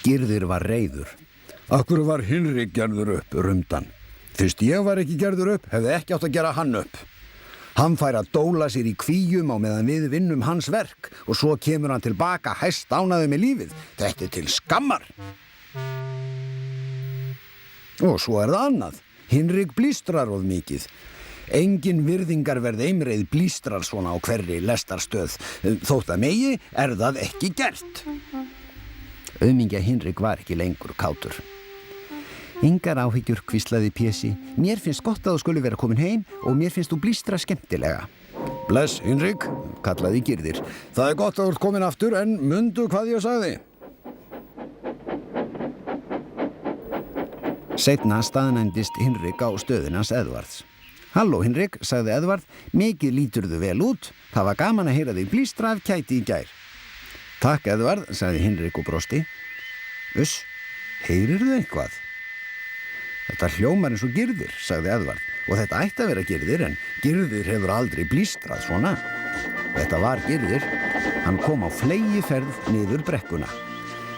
Gyrðir var reiður. Akkur var Hinrik gerður upp, rumdan. Fyrst ég var ekki gerður upp, hefði ekki átt að gera hann upp. Hann fær að dóla sér í kvíum á meðan við vinnum hans verk og svo kemur hann tilbaka hæstánæður með lífið. Þetta til skammar. Og svo það annað. Hinrik blístrar of mikið. Engin virðingarverð eimreið blístrar svona á hverri lestarstöð. Þótt að megi það ekki gert. Auðmingja Hinrik var ekki lengur kátur. Engar áhyggjur, hvíslaði Pési. Mér finnst gott að þú skuli vera komin heim og mér finnst þú blístra skemmtilega. Bless, Hinrik, kallaði Gyrðir. Það gott að þú ert komin aftur, en mundu hvað ég sagði. Seinna staðnæmdist Hinrik á stöðinans Edvards. Halló, Hinrik, sagði Edvard. Mikið líturðu vel út. Það var gaman að heyra þig blístra af kæti í gær. Takk, Edvard, sagði Hinrik og brosti. Uss, heyrirðu eitthvað? Þetta hljómar eins og Gyrðir, sagði Edvard. Og þetta ætti að vera Gyrðir, en Gyrðir hefur aldrei blístrað svona. Þetta var Gyrðir. Hann kom á flegiferð niður brekkuna.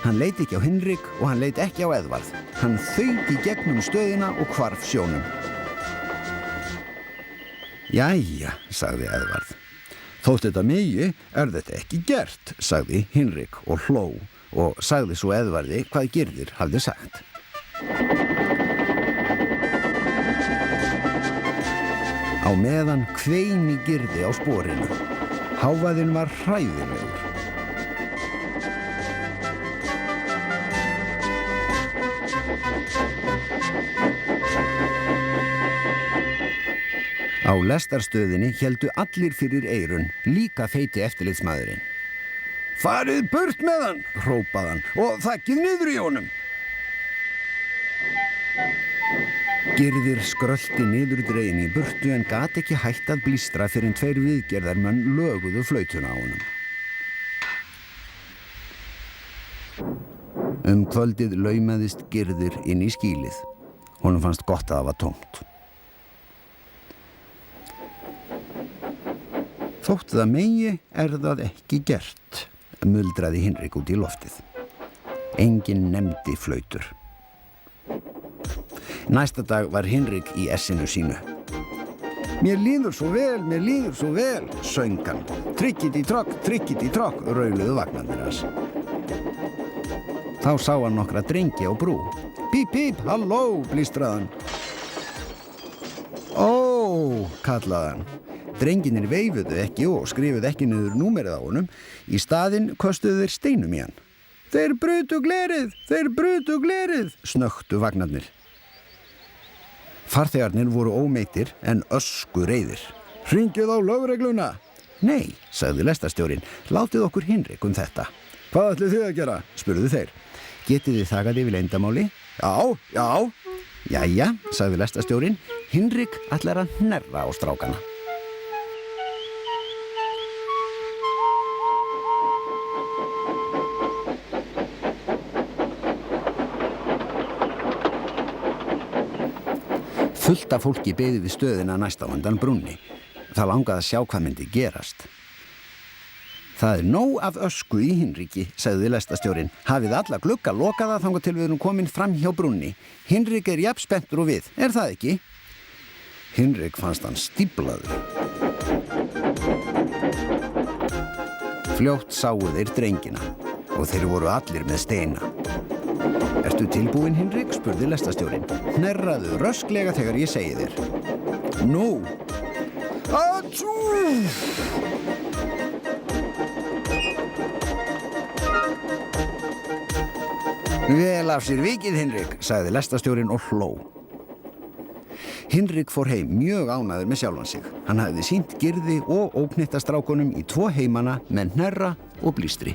Hann leit ekki á Hinrik og hann leit ekki á Edvard. Hann þaut í gegnum stöðina og hvarf sjónum. Jæja, sagði Edvard. Þótt þetta megi þetta ekki gert, sagði Hinrik og hló og sagði svo Edvardi hvað Gyrðir hafði sagt. Á meðan kveini Gyrði á sporinu. Hávaðinn var hræðilegur. Á lestarstöðinni héldu allir fyrir eyrun, líka feiti eftirlitsmaðurinn. Farið burt með hann, hrópaði hann, og þakkið niður í honum. Gyrðir skrölti niður dregin í burtu en gat ekki hætt að blístra fyrir en 2 viðgerðarmenn löguðu flautuna á honum. Kvöldið laumaðist Gyrðir inn í skýlið. Honum fannst gott að það var tómt. Þótt það megi það ekki gert, muldraði Hinrik út í loftið. Enginn nefndi flautur. Næsta dag var Hinrik í essinu sínu. Mér líður svo vel, söng hann. Trikkiti trokk, rauluðu vagnarnir hans. Þá sá hann nokkra drengi á brú. Píp, píp, halló, blístraði hann. Ó, kallaði hann. Drenginir veifuðu ekki og skrifuðu ekki niður númerið á honum. Í staðinn köstuðu þeir steinum í hann. Þeir brutu glerið, snöktu vagnarnir. Farþegarnir voru ómeittir en öskureiðir. Hringið á lögregluna. Nei, sagði lestarstjórinn, látið okkur Hinrik þetta. Hvað ætlið þið að gera? Spurðu þeir. Getið þið þagað yfir leyndarmáli? Já. Jæja, sagði lestarstjórinn, Hinrik ætlar að hnerra á strákana. Fullt af fólki beið við stöðina næst á undan brúnni. Það langaði að sjá hvað myndi gerast. Það nóg af ösku í Hinriki, sagði lestarstjórinn. Hafið alla glugga lokaða þangað til við erum komin fram hjá brúnni. Hinrik jafn spenntur og við, það ekki? Hinrik fannst hann stíflaður. Fljótt sáu þeir drengina og þeir voru allir með steina. Ertu tilbúinn, Hinrik? Spurði lestarstjórinn. Hnerraðu rösklega þegar ég segi þér. Nú. Atsú! Vel af sér vikið, Hinrik, sagði lestarstjórinn og hló. Hinrik fór heim mjög ánægður með sjálfan sig. Hann hafði sýnt Gyrði og óknyttastrákunum í 2 heimana með hnerra og blístri.